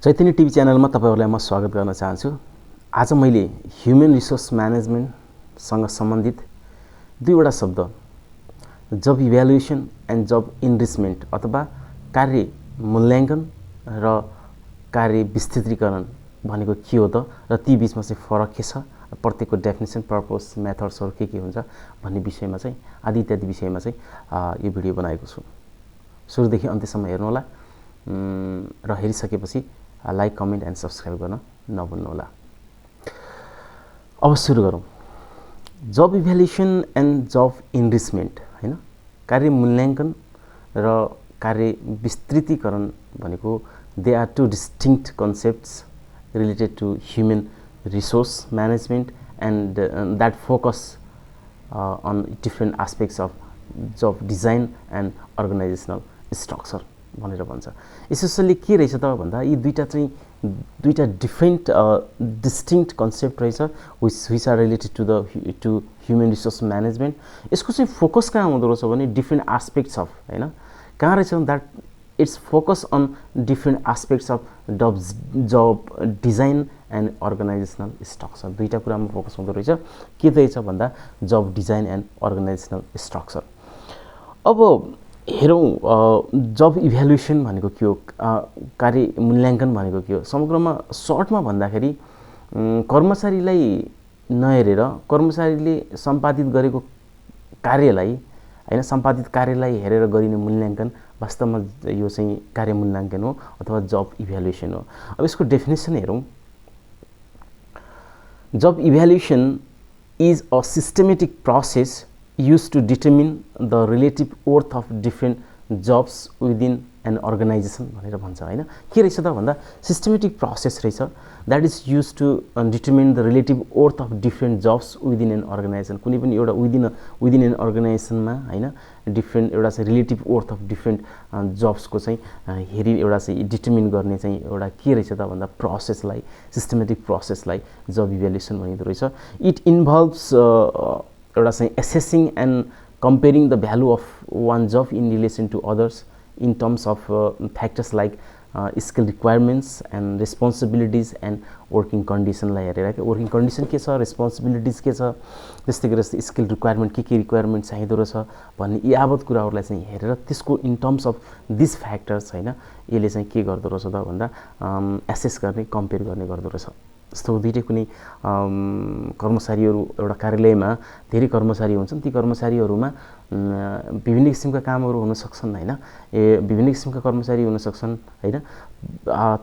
Chaitanya TV च्यानलमा तपाईहरुलाई म स्वागत गर्न चाहन्छु। आज मैले ह्युमन रिसोर्स म्यानेजमेन्ट सँग सम्बन्धित दुईवटा शब्द जब इभ्यालुएसन एन्ड जब इनरिचमेन्ट अथवा कार्य मूल्याङ्कन र कार्य विस्तृतीकरण भनेको के हो त र ती बीचमा चाहिँ फरक के छ, प्रत्येकको डेफिनेसन, पर्पस, मेथड्सहरु के हुन्छ भन्ने विषयमा चाहिँ आदि इत्यादि विषयमा चाहिँ यो भिडियो बनाएको छु। सुरुदेखि अन्त्यसम्म हेर्नु होला र हेरिसकेपछि लाइक, कमेन्ट एन्ड सब्स्क्राइब गर्न नभुल्नु होला। अब सुरु गरौँ। जब इभ्यालुएसन एन्ड जब इनरिचमेन्ट हैन, कार्य मूल्याङ्कन र कार्य विस्तृतीकरण भनेको they are two distinct concepts related to human resource management and that focus on different aspects of job design and organisational structure भनेर भन्छ। स्पेशली के रहेछ त भन्दा यी दुईटा डिफ्रेन्ट डिस्टिंक्ट कन्सेप्ट रहेछ which are related to human resource management. यसको चाहिँ फोकस कहाँ हुँदो रहेछ भने डिफ्रेन्ट एस्पेक्ट्स अफ हैन, कहाँ रहेछ that its focus on different aspects of job design and organisational structure. दुईटा कुरामा फोकस हुँदो रहेछ। के रहेछ भन्दा job design and organisational structure. अब हेरौँ जब इभ्यालुएसन भनेको के हो, कार्य मूल्याङ्कन भनेको के हो। समग्रमा सर्टमा भन्दाखेरि कर्मचारीलाई नहेरेर कर्मचारीले सम्पादित गरेको कार्यलाई हैन, सम्पादित कार्यलाई हेरेर गरिने मूल्याङ्कन वास्तवमा यो चाहिँ कार्य मूल्याङ्कन हो अथवा जब इभ्यालुएसन हो। अब यसको डेफिनेसन हेरौँ। Job evaluation is a systematic process used to determine the relative worth of different jobs within an organization भनेर भन्छ हैन। के रहेछ त भन्दा सिस्टमेटिक प्रोसेस रहेछ that is used to determine the relative worth of different jobs within an organization। कुनै पनि एउटा within an organization मा हैन डिफ्रेन्ट एउटा चाहिँ relative worth of different jobs को चाहिँ हेरी एउटा चाहिँ डिटरमिन गर्ने चाहिँ एउटा के रहेछ त भन्दा प्रोसेसलाई, सिस्टमेटिक प्रोसेसलाई जब इभ्यालुएसन भनिदो रहेछ। इट इन्भल्भ्स एउटा चाहिँ assessing and comparing the value of one job in relation to others in terms of factors like skill requirements and responsibilities and working कन्डिसनलाई हेरेर के वर्किङ कन्डिसन के छ, रेस्पोन्सिबिलिटिज के छ, त्यस्तै गरेर स्किल रिक्वायरमेन्ट के रिक्वायरमेन्ट चाहिँदो रहेछ भन्ने यी यावत कुराहरूलाई चाहिँ हेरेर त्यसको in terms of this factors हैन यसले चाहिँ के गर्दो रहेछ त भन्दा एसेस गर्ने, कम्पेयर गर्ने गर्दो रहेछ। जस्तो दुईटै कुनै कर्मचारीहरू एउटा कार्यालयमा धेरै कर्मचारी हुन्छन्, ती कर्मचारीहरूमा विभिन्न किसिमका कामहरू हुन सक्छन् हैन, विभिन्न किसिमका कर्मचारी हुन सक्छन् हैन।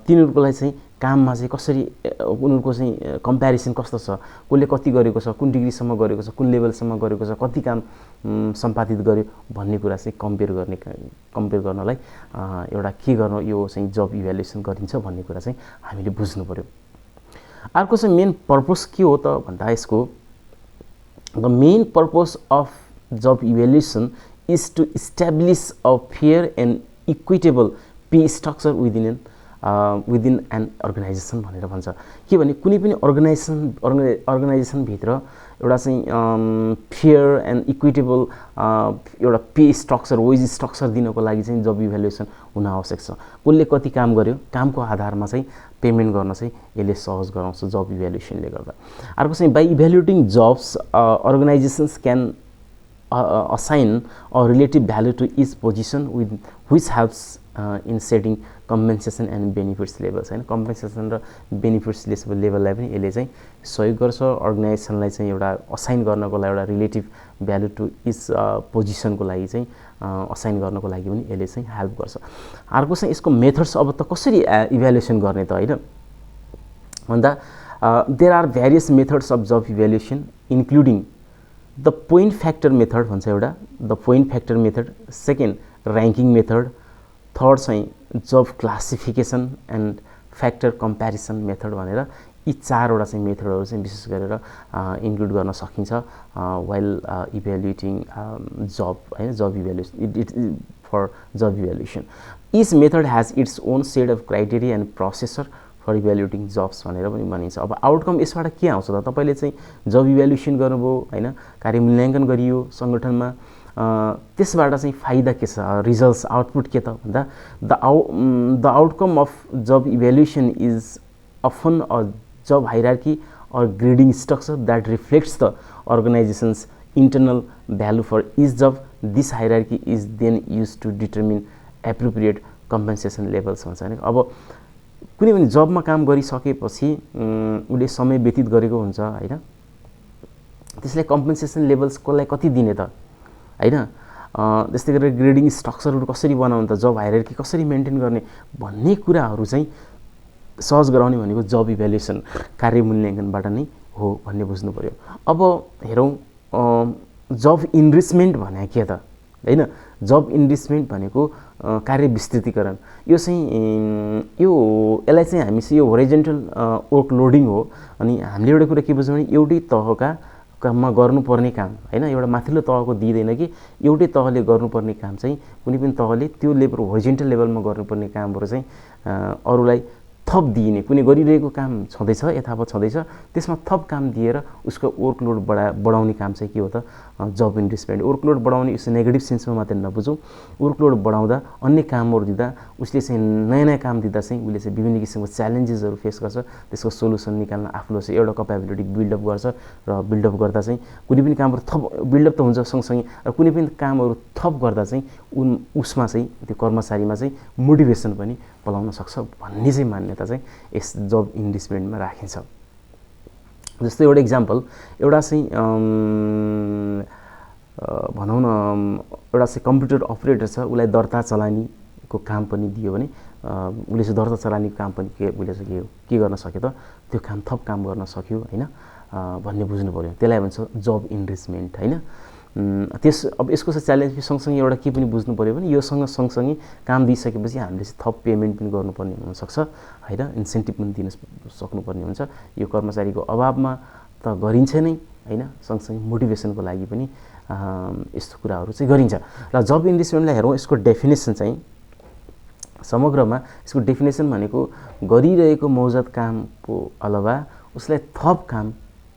तिनीहरुलाई चाहिँ काममा चाहिँ कसरी उनीहरुको चाहिँ कम्प्यारिसन कस्तो छ, कसले कति गरेको छ, कुन डिग्रीसम्म गरेको छ, कुन लेभलसम्म गरेको छ, कति काम सम्पादित गर्यो भन्ने कुरा चाहिँ कम्पेयर गर्नलाई एउटा के गर्न यो चाहिँ जब इभ्यालुएसन गरिन्छ भन्ने कुरा चाहिँ हामीले बुझ्नु पर्यो। अर्को चाहिँ मेन पर्पस के हो त भन्दा यसको the main purpose of job evaluation is to establish a fair and equitable pay structure within an organisation भनेर भन्छ। के भने कुनै पनि अर्गनाइजेसन भित्र एउटा चाहिँ फेयर एन्ड इक्विटेबल एउटा पे स्ट्रक्चर, वेज स्ट्रक्चर दिनको लागि चाहिँ जब इभ्यालुएसन हुन आवश्यक छ। कसले कति काम गर्यो, कामको आधारमा चाहिँ पेमेन्ट गर्न चाहिँ यसले सहज गराउँछ जब इभ्यालुएसनले गर्दा। अर्को चाहिँ by evaluating jobs organisations can assign a relative value to each position which helps in setting compensation and benefits levels हैन। कम्पेन्सेसन र बेनिफिट्स लेभललाई पनि यसले चाहिँ सहयोग गर्छ। अर्गनाइजेसनलाई चाहिँ एउटा असाइन गर्नको लागि एउटा रिलेटिभ भ्यालु टु इच पोजिसनको लागि चाहिँ असाइन गर्नको लागि पनि यसले चाहिँ हेल्प गर्छ। अर्को चाहिँ यसको मेथड्स अब त कसरी इभ्यालुएसन गर्ने त हैन भन्दा there are various methods of job evaluation including the point factor method भन्छ एउटा, the point factor method, second ranking method, third चाहिँ job classification and factor comparison method भनेर यी चारवटा चाहिँ मेथडहरू चाहिँ विशेष गरेर इन्क्लुड गर्न सकिन्छ वाइल इभ्यालुएटिङ जब हैन, job evaluation it for job evaluation. Each method has its own set of criteria and processor for evaluating jobs भनेर पनि भनिन्छ। अब आउटकम यसबाट के आउँछ त, तपाईले चाहिँ जब इभ्यालुएसन गर्नुभयो हैन, कार्य मूल्याङ्कन गरियो सङ्गठनमा, त्यसबाट चाहिँ फाइदा के छ, रिजल्ट्स, आउटपुट के त भन्दा the outcome of job evaluation is often a job hierarchy or grading structure that reflects the organization's internal value for each job. This hierarchy is then used to determine appropriate compensation levels भन्छ हैन। अब कुनै पनि जबमा काम गरिसकेपछि उले समय व्यतीत गरेको हुन्छ हैन, त्यसलाई कम्पेन्सेसन लेभल्स कसलाई कति दिने त हैन। त्यस्तै गरेर ग्रेडिङ स्ट्रक्चरहरू कसरी बनाउने त, जब हायरार्की कसरी मेन्टेन गर्ने भन्ने कुराहरू चाहिँ सहज गराउने भनेको जब इभ्यालुएसन, कार्य मूल्याङ्कनबाट नै हो भन्ने बुझ्नु पर्यो। अब हेरौँ जब इनरिचमेन्ट भने के त हैन। जब इनरिचमेन्ट भनेको कार्य विस्तृतीकरण, यो चाहिँ यसलाई चाहिँ हामी चाहिँ यो होरिजोन्टल वर्क लोडिङ हो। अनि हामीले एउटा कुरा के बुझ्छौँ भने एउटै तहका काममा गर्नुपर्ने काम हैन, एउटा माथिल्लो तहको दिँदैन कि एउटै तहले गर्नुपर्ने काम चाहिँ कुनै पनि तहले त्यो लेभल होरिजोन्टल लेभलमा गर्नुपर्ने कामहरू चाहिँ अरूलाई थप दिइने, कुनै गरिरहेको काम छँदैछ यथावत छँदैछ त्यसमा थप काम दिएर उसको वर्कलोड बढाउने काम चाहिँ के हो त, जब इन्रिचमेन्ट। वर्कलोड बढाउने यस नेगेटिभ सेन्समा मात्रै नबुझौँ, वर्कलोड बढाउँदा अन्य कामहरू दिँदा उसले चाहिँ नयाँ नयाँ काम दिँदा चाहिँ उसले चाहिँ विभिन्न किसिमको च्यालेन्जेसहरू फेस गर्छ, त्यसको सोल्युसन निकाल्न आफूले चाहिँ एउटा कपेबिलिटी बिल्डअप गर्छ र बिल्डअप गर्दा चाहिँ कुनै पनि कामहरू थप बिल्डअप त हुन्छ सँगसँगै र कुनै पनि कामहरू थप गर्दा चाहिँ उसमा चाहिँ त्यो कर्मचारीमा चाहिँ मोटिभेसन पनि पलाउन सक्छ भन्ने चाहिँ मान्यता चाहिँ यस जब इन्रिचमेन्टमा राखिन्छ। जस्तै एउटा इक्जाम्पल, एउटा चाहिँ भनौँ न एउटा चाहिँ कम्प्युटर अपरेटर छ, उसलाई दर्ता चलानीको काम पनि दियो भने उसले चाहिँ दर्ता चलानीको काम पनि उसले चाहिँ के गर्न सक्यो त, त्यो काम थप काम गर्न सक्यो हैन भन्ने बुझ्नु पर्यो। त्यसलाई भन्छ जब इन्रिचमेन्ट हैन। अब यसको चाहिँ च्यालेन्ज सँगसँगै एउटा के पनि बुझ्नु पर्यो भने योसँग सँगसँगै काम दिइसकेपछि हामीले चाहिँ थप पेमेन्ट पनि गर्नुपर्ने हुनसक्छ हैन, इन्सेन्टिभ पनि दिन सक्नुपर्ने हुन्छ। यो कर्मचारीको अभावमा त गरिन्छ नै हैन, सँगसँगै मोटिभेसनको लागि पनि यस्तो कुराहरू चाहिँ गरिन्छ। र जब इन्रिचमेन्टलाई हेरौँ, यसको डेफिनेसन चाहिँ समग्रमा यसको डेफिनेसन भनेको गरिरहेको मौजत कामको अलावा उसलाई थप काम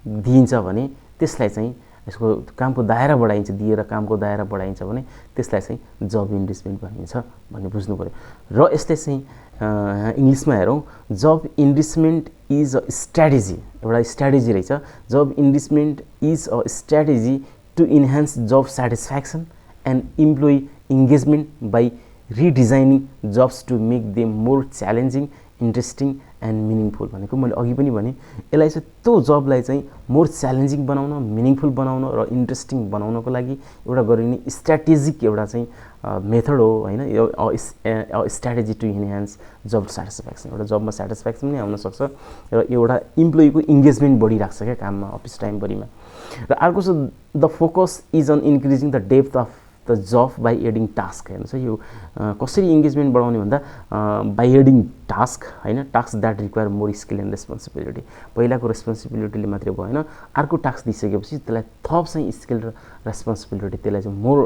दिइन्छ भने त्यसलाई चाहिँ यसको कामको दायरा बढाइन्छ, दिएर कामको दायरा बढाइन्छ भने त्यसलाई चाहिँ जब इन्रिचमेन्ट भनिन्छ भन्ने बुझ्नु पर्यो। र यसले चाहिँ इङ्ग्लिसमा हेरौँ, job enrichment is a strategy, एउटा स्ट्र्याटेजी रहेछ। Job enrichment is a strategy to enhance job satisfaction and employee engagement by redesigning jobs to make them more challenging, interesting and meaningful भनेको मैले अघि पनि भने यसलाई चाहिँ त्यो जबलाई चाहिँ मोर च्यालेन्जिङ बनाउन, मिनिङफुल बनाउन र इन्ट्रेस्टिङ बनाउनको लागि एउटा गरिने स्ट्र्याटेजिक एउटा चाहिँ मेथड हो हैन। यो strategy to enhance job satisfaction, एउटा जबमा सेटिस्फ्याक्सन पनि आउन सक्छ र एउटा इम्प्लोइको इङ्गेजमेन्ट बढिरहेको छ क्या काममा, अफिस टाइमभरिमा। र अर्को छ the focus is on increasing the depth of the job by adding task. हेर्नुहोस् है, यो कसरी इङ्गेजमेन्ट बढाउने भन्दा बाई एडिङ टास्क हैन, task that require more skill and responsibility. पहिलाको रेस्पोन्सिबिलिटीले मात्रै भएन, अर्को टास्क दिइसकेपछि त्यसलाई थप चाहिँ स्किल र रेस्पोन्सिबिलिटी, त्यसलाई चाहिँ मोर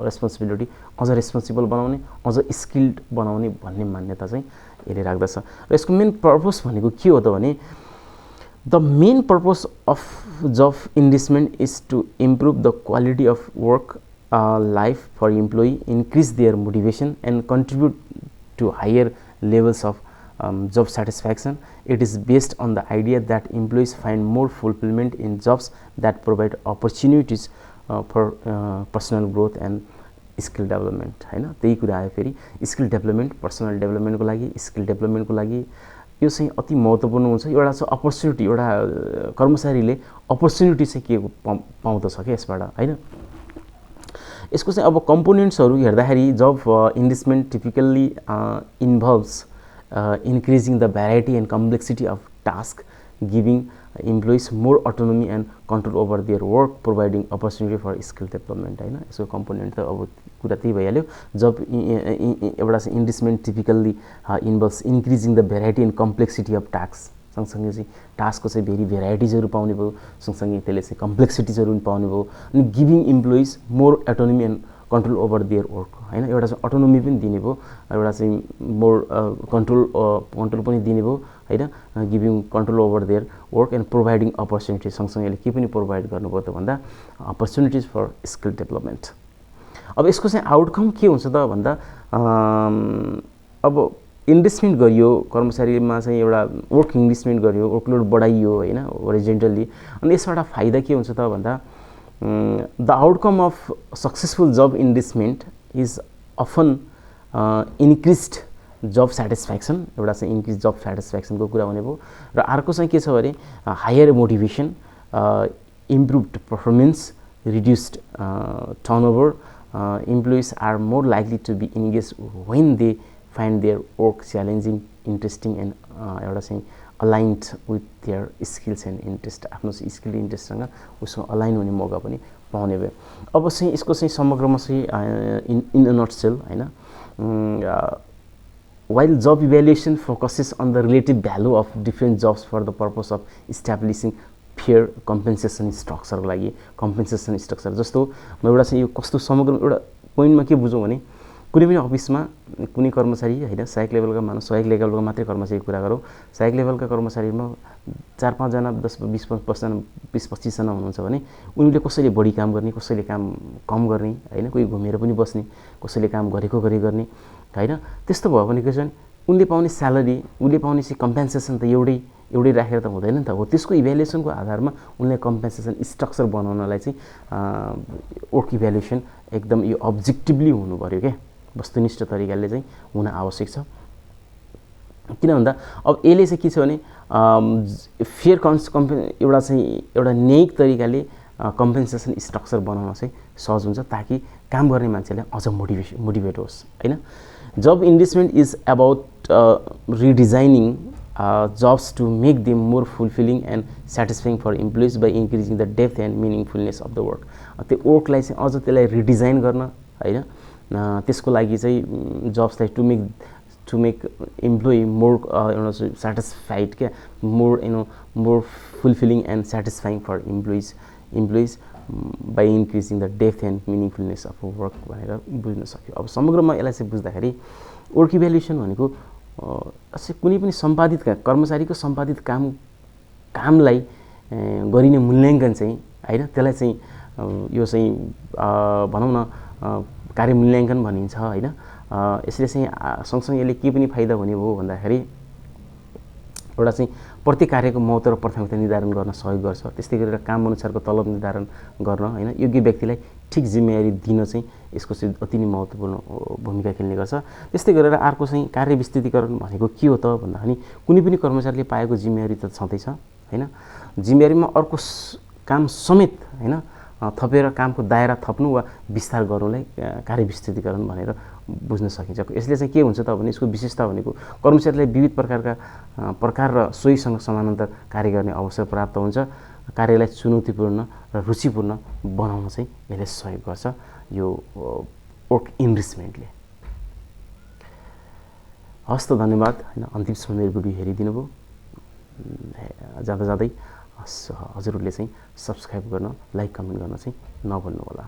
रेस्पोन्सिबिलिटी, अझ रेस्पोन्सिबल बनाउने, अझ स्किल्ड बनाउने भन्ने मान्यता चाहिँ यसले राख्दछ। र यसको मेन पर्पस भनेको के हो त भने The main purpose of job enrichment is to improve the quality of work life for employee, increase their motivation and contribute to higher levels of job satisfaction. It is based on the idea that employees find more fulfillment in jobs that provide opportunities for personal growth and skill development हैन। त्यही कुरा आयो फेरि skill development, personal डेभलपमेन्टको लागि, skill डेभलपमेन्टको लागि यो चाहिँ अति महत्त्वपूर्ण हुन्छ। एउटा चाहिँ अपर्च्युनिटी, एउटा कर्मचारीले अपर्च्युनिटी चाहिँ के पाउँदछ क्या यसबाट हैन। यसको चाहिँ अब कम्पोनेन्ट्सहरू हेर्दाखेरि job enrichment typically involves increasing the variety and complexity of task, giving employees more autonomy and control over their work, providing opportunity for skill development हैन। यसको कम्पोनेन्ट त अब कुरा त्यही भइहाल्यो। जब एउटा चाहिँ enrichment typically involves increasing the variety and complexity of task, सँगसँगै चाहिँ टास्कको चाहिँ भेरी भेराइटिजहरू पाउने भयो, सँगसँगै त्यसले चाहिँ कम्प्लेक्सिटिजहरू पनि पाउने भयो। अनि giving employees more autonomy and control over their work हैन, एउटा चाहिँ अटोनोमी पनि दिने भयो, एउटा चाहिँ मोर कन्ट्रोल पनि दिने भयो हैन, giving control over their work and providing opportunity, सँगसँगै यसले के पनि प्रोभाइड गर्नुभयो त भन्दा अपर्च्युनिटिज फर स्किल डेभलपमेन्ट। अब यसको चाहिँ आउटकम के हुन्छ त भन्दा अब इन्भेस्टमेन्ट गरियो कर्मचारीमा चाहिँ एउटा वर्क इन्भेस्टमेन्ट गरियो, वर्कलोड बढाइयो होइन होरिजेन्टली, अनि यसबाट फाइदा के हुन्छ त भन्दा the outcome of successful job investment is often increased job satisfaction, एउटा चाहिँ इन्क्रिज जब सेटिस्फ्याक्सनको कुरा भने भयो। र अर्को चाहिँ के छ भने higher motivation, improved performance, reduced turnover, employees are more likely to be engage when they find their work challenging, interesting and एउटा चाहिँ aligned with their skills and interest, आफ्नो स्किल इन्ट्रेस्टसँग उसको अलाइन हुने मौका पनि पाउने भयो। अब चाहिँ यसको चाहिँ समग्रमा चाहिँ इन अ नटसेल होइन, while job evaluation focuses on the relative value of different jobs for the purpose of establishing fair compensation structure को लागि compensation structure जस्तो म एउटा चाहिँ यो कस्तो समग्र एउटा पोइन्टमा के बुझौँ भने कुनै पनि अफिसमा कुनै कर्मचारी होइन सहायक लेभलका मानव सहायक लेभलका मात्रै कर्मचारी कुरा गरौँ, सहायक लेभलका कर्मचारीमा 4-5 जना 10-20 जना 20-25 जना हुनुहुन्छ भने उनीले कसैले बढी काम गर्ने, कसैले काम कम गर्ने होइन, कोही घुमेर पनि बस्ने, कसैले काम गरेको गरी गर्ने होइन। त्यस्तो भयो भने के छ भने उनले पाउने स्यालेरी, उनले पाउने चाहिँ कम्पेन्सेसन त एउटै राखेर त हुँदैन नि त। हो त्यसको इभ्यालुएसनको आधारमा उनले कम्पेन्सेसन स्ट्रक्चर बनाउनलाई चाहिँ वर्क इभ्यालुएसन एकदम यो अब्जेक्टिभली हुनु पर्यो क्या, वस्तुनिष्ठ तरिकाले चाहिँ हुन आवश्यक छ। किन भन्दा अब यसले चाहिँ के छ भने फेयर एउटा न्यायिक तरिकाले कम्पेन्सेसन स्ट्रक्चर बनाउन चाहिँ सहज हुन्छ, ताकि काम गर्ने मान्छेलाई अझ मोटिभेट होस् होइन। Job investment is about redesigning jobs to make them more fulfilling and satisfying for employees by increasing the depth and meaningfulness of the work। त्यो वर्कलाई चाहिँ अझ त्यसलाई रिडिजाइन गर्न होइन, त्यसको लागि चाहिँ जब्सलाई to make employee more satisfied क्या, more fulfilling and satisfying for employees by increasing the depth and meaningfulness of work भनेर बुझ्न सक्यो। अब समग्रमा यसलाई चाहिँ बुझ्दाखेरि वर्क इभ्यालुएसन भनेको कुनै पनि सम्पादित कर्मचारीको सम्पादित कामलाई गरिने मूल्याङ्कन चाहिँ होइन, त्यसलाई चाहिँ यो चाहिँ भनौँ न कार्य मूल्याङ्कन भनिन्छ होइन। यसले चाहिँ सँगसँगै यसले के पनि फाइदा हुने भयो भन्दाखेरि एउटा चाहिँ प्रत्येक कार्यको महत्त्व र प्राथमिकता निर्धारण गर्न सहयोग गर्छ, त्यस्तै गरेर काम अनुसारको तलब निर्धारण गर्न होइन, योग्य व्यक्तिलाई ठिक जिम्मेवारी दिन चाहिँ यसको चाहिँ अति नै महत्त्वपूर्ण भूमिका खेल्ने गर्छ। त्यस्तै गरेर अर्को चाहिँ कार्य विस्तृतीकरण भनेको के हो त भन्दाखेरि कुनै पनि कर्मचारीले पाएको जिम्मेवारी त छँदैछ होइन, जिम्मेवारीमा अर्को काम समेत होइन थपेर कामको दायरा थप्नु वा विस्तार गर्नुलाई कार्य विस्तृतीकरण भनेर बुझ्न सकिन्छ। यसले चाहिँ के हुन्छ त भने यसको विशेषता भनेको कर्मचारीलाई विविध प्रकार र सोहीसँग समानान्तर कार्य गर्ने अवसर प्राप्त हुन्छ, कार्यलाई चुनौतीपूर्ण र रुचिपूर्ण बनाउन चाहिँ यसले सहयोग गर्छ यो वर्क इन्रिचमेन्टले। हस् त धन्यवाद होइन, अन्तिमसम्म मेरो भिडियो हेरिदिनु भयो। जाँदा हजुरहरूले चाहिँ सब्सक्राइब गर्न, लाइक कमेन्ट गर्न चाहिँ नभुल्नु होला।